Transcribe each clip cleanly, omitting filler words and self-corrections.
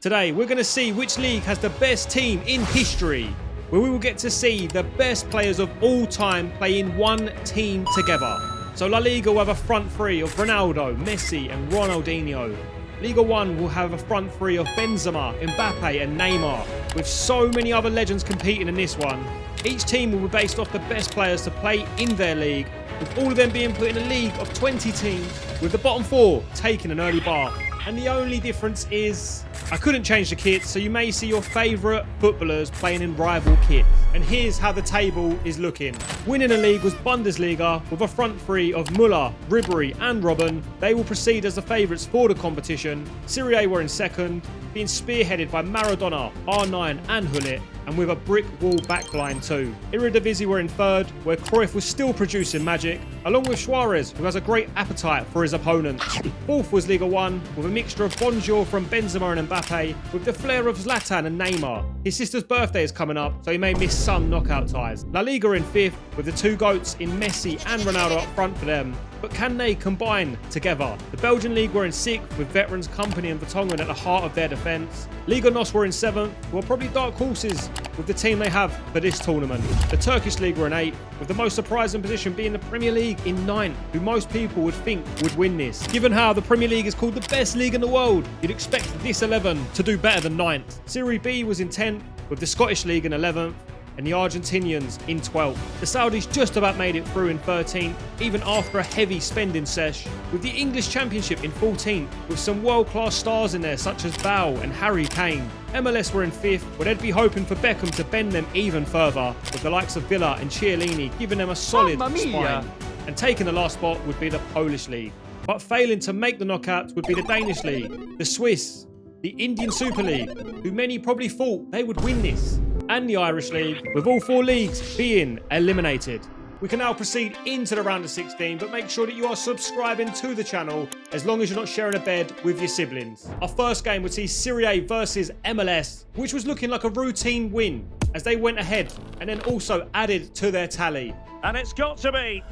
Today, we're going to see which league has the best team in history, where we will get to see the best players of all time play in one team together. So La Liga will have a front three of Ronaldo, Messi and Ronaldinho. Liga 1 will have a front three of Benzema, Mbappe and Neymar, with so many other legends competing in this one. Each team will be based off the best players to play in their league, with all of them being put in a league of 20 teams, with the bottom 4 taking an early bath. And the only difference is, I couldn't change the kits, so you may see your favourite footballers playing in rival kits. And here's how the table is looking. Winning the league was Bundesliga with a front three of Müller, Ribery and Robben. They will proceed as the favourites for the competition. Serie A were in second, being spearheaded by Maradona, R9 and Hullet, and with a brick wall backline too. Eredivisie were in third, where Cruyff was still producing magic, along with Suarez, who has a great appetite for his opponents. Fourth was Liga 1, with a mixture of pazjor from Benzema and Mbappe, with the flair of Zlatan and Neymar. His sister's birthday is coming up, so he may miss some knockout ties. La Liga in fifth, with the two GOATs in Messi and Ronaldo up front for them. But can they combine together? The Belgian league were in sixth, with veterans Company and Vertonghen at the heart of their defence. Liga NOS were in seventh, who are probably dark horses with the team they have for this tournament. The Turkish league were in eighth, with the most surprising position being the Premier League in ninth, who most people would think would win this. Given how the Premier League is called the best league in the world, you'd expect this 11 to do better than ninth. Serie B was in 10th, with the Scottish league in 11th, and the Argentinians in 12th. The Saudis just about made it through in 13th, even after a heavy spending sesh, with the English Championship in 14th, with some world-class stars in there such as Bale and Harry Kane. MLS were in 5th, where they'd be hoping for Beckham to bend them even further, with the likes of Villa and Chiellini giving them a solid spine. And taking the last spot would be the Polish league. But failing to make the knockouts would be the Danish league, the Swiss, the Indian Super League, who many probably thought they would win this, and the Irish League, with all 4 leagues being eliminated. We can now proceed into the round of 16, but make sure that you are subscribing to the channel as long as you're not sharing a bed with your siblings. Our first game would see Serie A versus MLS, which was looking like a routine win as they went ahead and then also added to their tally. And it's got to be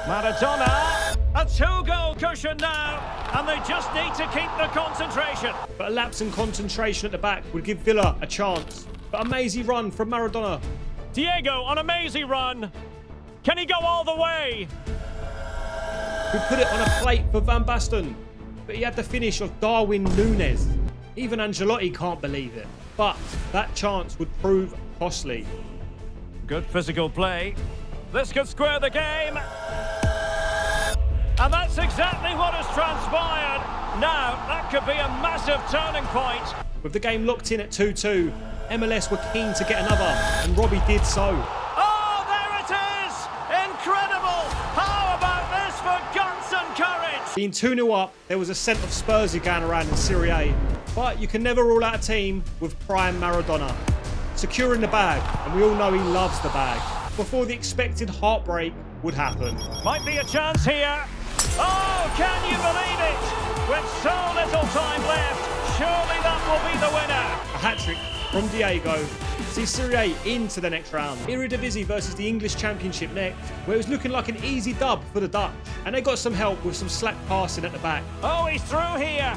Maradona, a 2-goal cushion now, and they just need to keep the concentration. But a lapse in concentration at the back would give Villa a chance. But a mazy run from Maradona. Diego on a mazy run. Can he go all the way? Who put it on a plate for Van Basten. But he had the finish of Darwin Núñez. Even Ancelotti can't believe it. But that chance would prove costly. Good physical play. This could square the game. And that's exactly what has transpired. Now, that could be a massive turning point. With the game locked in at 2-2, MLS were keen to get another, and Robbie did so. Oh, there it is! Incredible! How about this for guts and courage? Being 2-0 up, there was a scent of Spursy going around in Serie A. But you can never rule out a team with prime Maradona. Securing the bag, and we all know he loves the bag, before the expected heartbreak would happen. Might be a chance here. Oh, can you believe it? With so little time left, surely that will be the winner. A hat-trick from Diego sees Serie A into the next round. Eredivisie versus the English Championship next, where it was looking like an easy dub for the Dutch. And they got some help with some slack passing at the back. Oh, he's through here.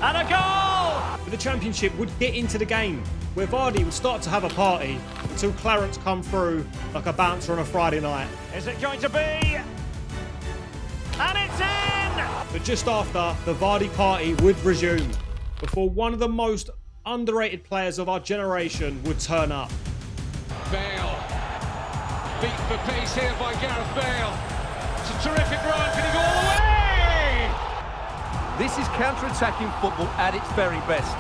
And a goal! But the Championship would get into the game, where Vardy would start to have a party until Clarence come through like a bouncer on a Friday night. Is it going to be? And it's in! But just after, the Vardy party would resume, before one of the most underrated players of our generation would turn up. Bale, beat for pace here by Gareth Bale. It's a terrific run, can he go all the way? This is counter-attacking football at its very best.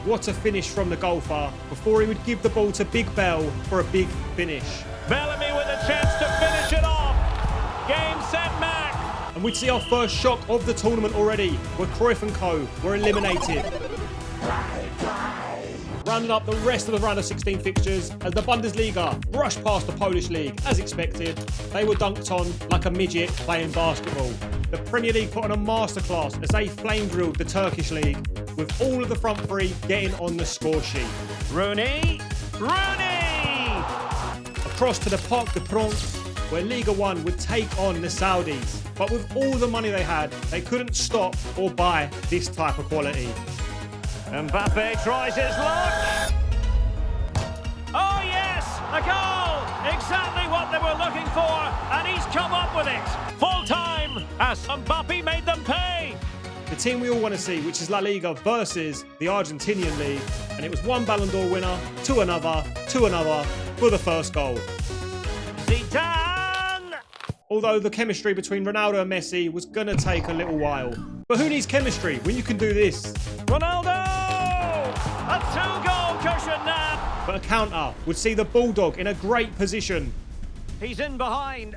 What a finish from the golfer, before he would give the ball to Big Bell for a big finish. Bellamy with a chance to finish it off. Game, set, match. And we'd see our first shock of the tournament already, where Cruyff and co were eliminated. Rounding up the rest of the round of 16 fixtures as the Bundesliga brushed past the Polish league as expected. They were dunked on like a midget playing basketball. The Premier League put on a masterclass as they flame drilled the Turkish league, with all of the front three getting on the score sheet. Rooney! Across to the Parc des Princes, where Liga 1 would take on the Saudis. But with all the money they had, they couldn't stop or buy this type of quality. Mbappe tries his luck. Oh yes, a goal! Exactly what they were looking for, and he's come up with it. Full time as Mbappe made them pay. The team we all want to see, which is La Liga versus the Argentinian league, and it was one Ballon d'Or winner to another for the first goal. Zidane! Although the chemistry between Ronaldo and Messi was gonna take a little while. But who needs chemistry when you can do this? Ronaldo! A two-goal cushion now. But a counter would see the Bulldog in a great position. He's in behind.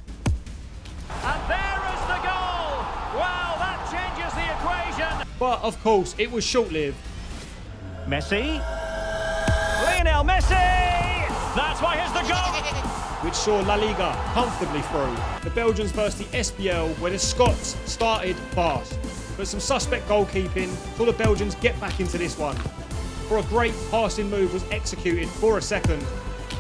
And there is the goal! Wow, that changes the equation. But of course, it was short-lived. Messi. Lionel Messi! That's why here's the goal! Which saw La Liga comfortably through. The Belgians versus the SPL, where the Scots started fast. But some suspect goalkeeping saw the Belgians get back into this one. For a great passing move was executed for a second.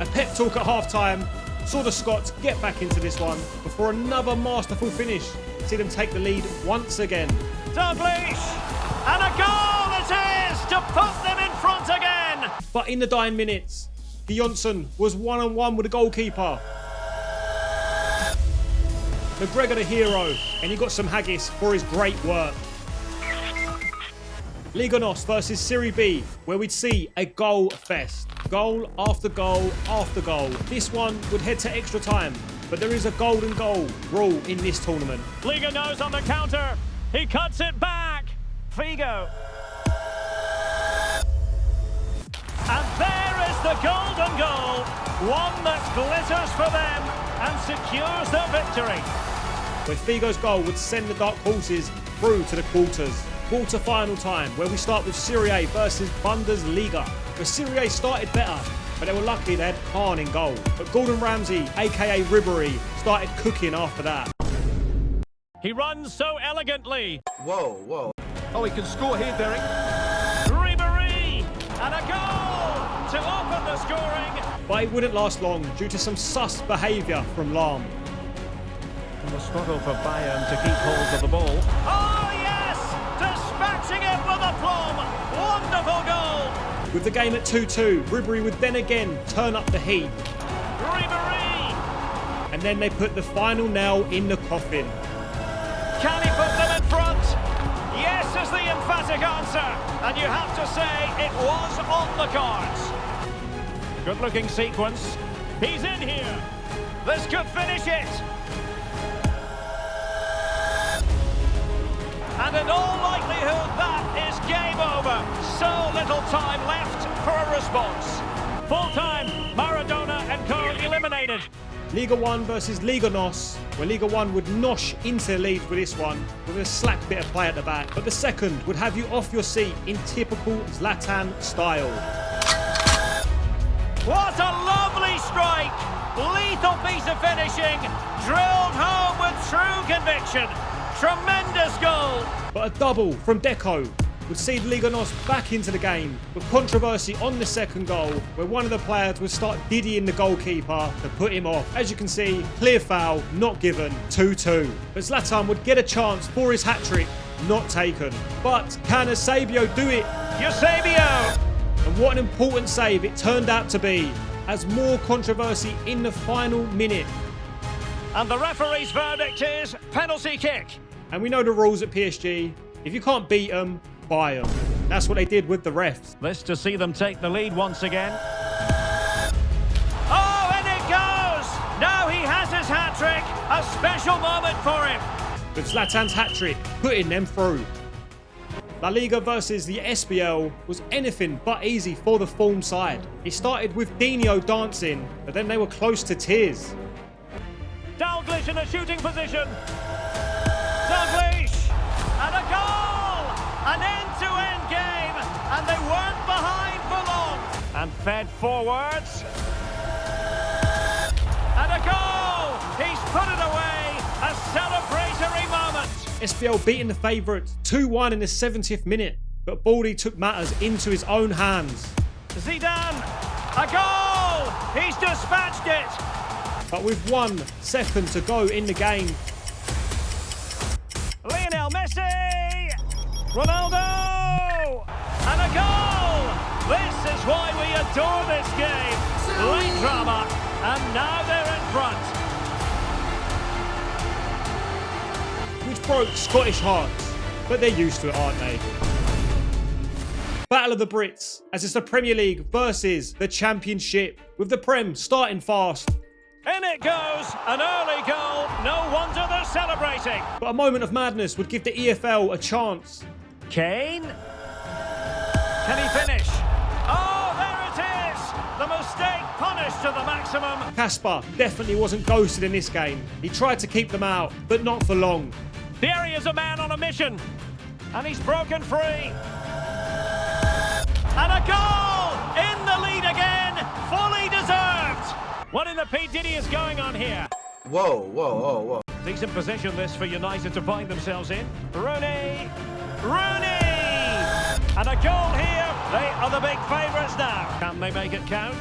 A pep talk at half-time saw the Scots get back into this one before another masterful finish. See them take the lead once again. Dalglish! And a goal it is to put them in front again! But in the dying minutes, Johnson was one-on-one with the goalkeeper. McGregor the hero, and he got some haggis for his great work. Ligue versus Serie B, where we'd see a goal fest. Goal after goal after goal. This one would head to extra time, but there is a golden goal rule in this tournament. Ligue knows on the counter. He cuts it back. Figo. And there is the golden goal. One that glitters for them and secures the victory. Where Figo's goal would send the Dark Horses through to the quarters. Quarter-final time, where we start with Serie A versus Bundesliga. Where Serie A started better, but they were lucky they had Khan in goal. But Gordon Ramsay, aka Ribery, started cooking after that. He runs so elegantly. Whoa, whoa. Oh, he can score here, Derek. Ribery! And a goal to open the scoring. But it wouldn't last long due to some sus behaviour from Lahm. And the struggle for Bayern to keep hold of the ball. Oh yes! Dispatching it with aplomb. Wonderful goal. With the game at 2-2, Ribery would then again turn up the heat. Ribery! And then they put the final nail in the coffin. Can he put them in front? Yes is the emphatic answer. And you have to say it was on the cards. Good looking sequence. He's in here. This could finish it. And in all likelihood, that is game over. So little time left for a response. Full time, Maradona and co eliminated. Ligue 1 versus Ligue NOS, where Ligue 1 would nosh into the lead with this one with a slack bit of play at the back. But the second would have you off your seat in typical Zlatan style. What a lovely strike! Lethal piece of finishing, drilled home with true conviction. Tremendous goal! But a double from Deco would see Ligue NOS back into the game, with controversy on the second goal, where one of the players would start diddying the goalkeeper to put him off. As you can see, clear foul, not given, 2-2. But Zlatan would get a chance for his hat-trick, not taken. But can Eusebio do it? Eusebio! And what an important save it turned out to be, as more controversy in the final minute. And the referee's verdict is penalty kick. And we know the rules at PSG. If you can't beat them, buy them. That's what they did with the refs. This to see them take the lead once again. Oh, and it goes! Now he has his hat-trick. A special moment for him. With Zlatan's hat-trick putting them through. La Liga versus the SPL was anything but easy for the form side. It started with Dino dancing, but then they were close to tears. Dalglish in a shooting position. Dalglish! And a goal! An end-to-end game, and they weren't behind for long. And fed forwards. And a goal! He's put it away. A celebratory moment. SPL beating the favourites 2-1 in the 70th minute, but Baldy took matters into his own hands. Zidane! A goal! He's dispatched it. But with 1 second to go in the game, Lionel Messi! Ronaldo! And a goal! This is why we adore this game. Late drama, and now they're in front. Which broke Scottish hearts, but they're used to it, aren't they? Battle of the Brits, as it's the Premier League versus the Championship, with the Prem starting fast. In it goes, an early goal. No wonder they're celebrating. But a moment of madness would give the EFL a chance. Kane. Can he finish? Oh, there it is. The mistake punished to the maximum. Kasper definitely wasn't ghosted in this game. He tried to keep them out, but not for long. There he is, a man on a mission. And he's broken free. And a goal! In the lead again, fully deserved. What in the P. Diddy is going on here? Whoa, whoa, whoa, whoa. Decent position this for United to find themselves in. Rooney! And a goal here. They are the big favourites now. Can they make it count?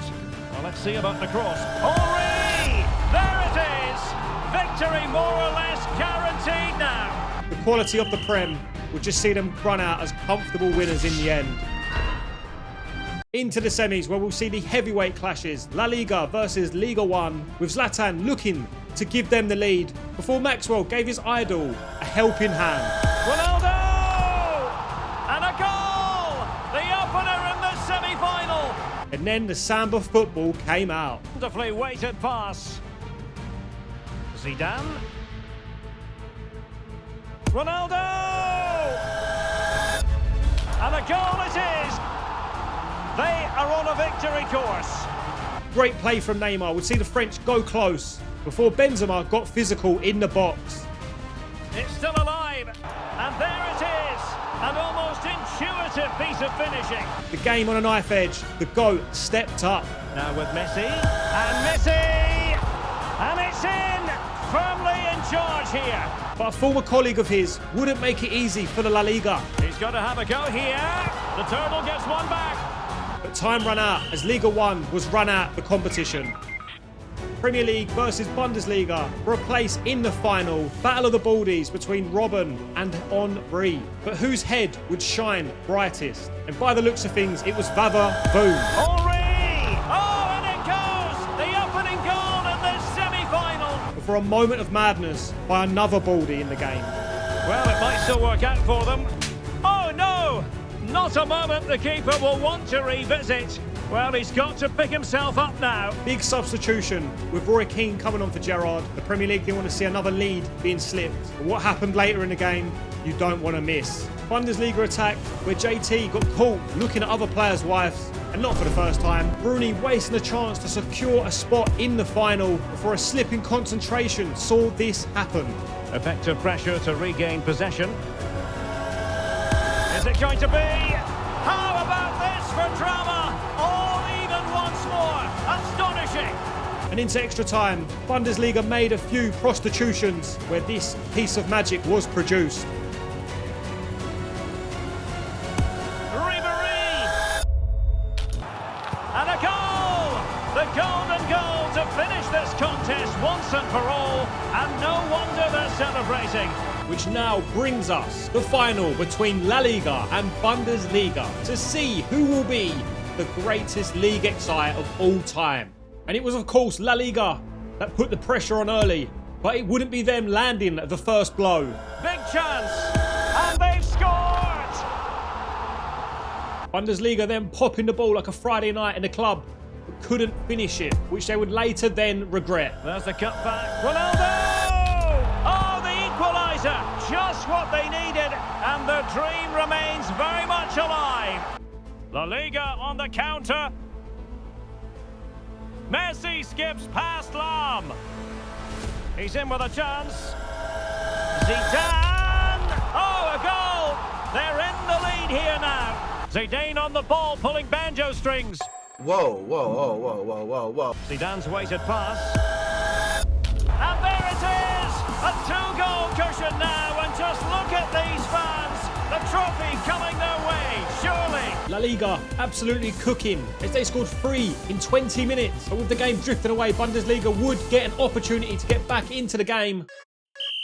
Well, let's see about the cross. Henry! There it is! Victory more or less guaranteed now. The quality of the Prem would just see them run out as comfortable winners in the end. Into the semis, where we'll see the heavyweight clashes, La Liga versus Liga 1, with Zlatan looking to give them the lead before Maxwell gave his idol a helping hand. Ronaldo! And a goal! The opener in the semi-final! And then the Samba football came out. Wonderfully weighted pass. Zidane. Ronaldo! And a goal it is! They are on a victory course. Great play from Neymar would see the French go close before Benzema got physical in the box. It's still alive, and there it is, an almost intuitive piece of finishing. The game on a knife edge, the GOAT stepped up. Now with Messi, and it's in, firmly in charge here. But a former colleague of his wouldn't make it easy for the La Liga. He's got to have a go here. The Turtle gets one back. But time ran out as Liga 1 was run out the competition. Premier League versus Bundesliga for a place in the final. Battle of the Baldies between Robben and Henry. But whose head would shine brightest? And by the looks of things, it was Vava Boom. Henry! Oh, and it goes! The opening goal in the semi-final. But for a moment of madness by another Baldy in the game. Well, it might still work out for them. Oh, no! Not a moment the keeper will want to revisit. Well, he's got to pick himself up now. Big substitution with Roy Keane coming on for Gerrard. The Premier League didn't want to see another lead being slipped. But what happened later in the game, you don't want to miss. Bundesliga attack where JT got caught looking at other players' wives, and not for the first time. Rooney wasting a chance to secure a spot in the final before a slip in concentration saw this happen. Effective pressure to regain possession. Is it going to be? How about this for drama? All even once more. Astonishing. And into extra time, Bundesliga made a few prostitutions where this piece of magic was produced. Ribery. And a goal! The golden goal to finish this contest once and for all. And no wonder they're celebrating. Which now brings us the final between La Liga and Bundesliga to see who will be the greatest league exile of all time. And it was of course La Liga that put the pressure on early, but it wouldn't be them landing the first blow. Big chance, and they've scored! Bundesliga then popping the ball like a Friday night in the club, but couldn't finish it, which they would later then regret. There's the cutback, Ronaldo! Just what they needed, and the dream remains very much alive. La Liga on the counter. Messi skips past Lam. He's in with a chance. Zidane! Oh, a goal! They're in the lead here now. Zidane on the ball, pulling banjo strings. Whoa, whoa, whoa, whoa, whoa, whoa, whoa. Zidane's weighted pass. And there it is! A two-goal cushion now, and just look at these fans. The trophy coming their way, surely. La Liga absolutely cooking as they scored 3 in 20 minutes. But with the game drifting away, Bundesliga would get an opportunity to get back into the game.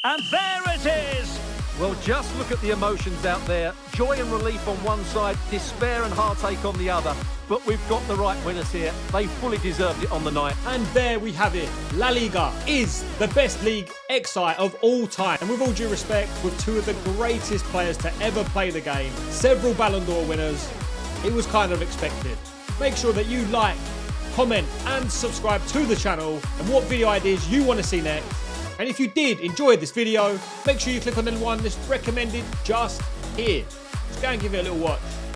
And there it is. Well, just look at the emotions out there. Joy and relief on one side, despair and heartache on the other. But we've got the right winners here. They fully deserved it on the night. And there we have it. La Liga is the best league XI of all time. And with all due respect, with two of the greatest players to ever play the game, several Ballon d'Or winners, it was kind of expected. Make sure that you like, comment and subscribe to the channel and what video ideas you want to see next. And if you did enjoy this video, make sure you click on the one that's recommended just here. Just go and give it a little watch.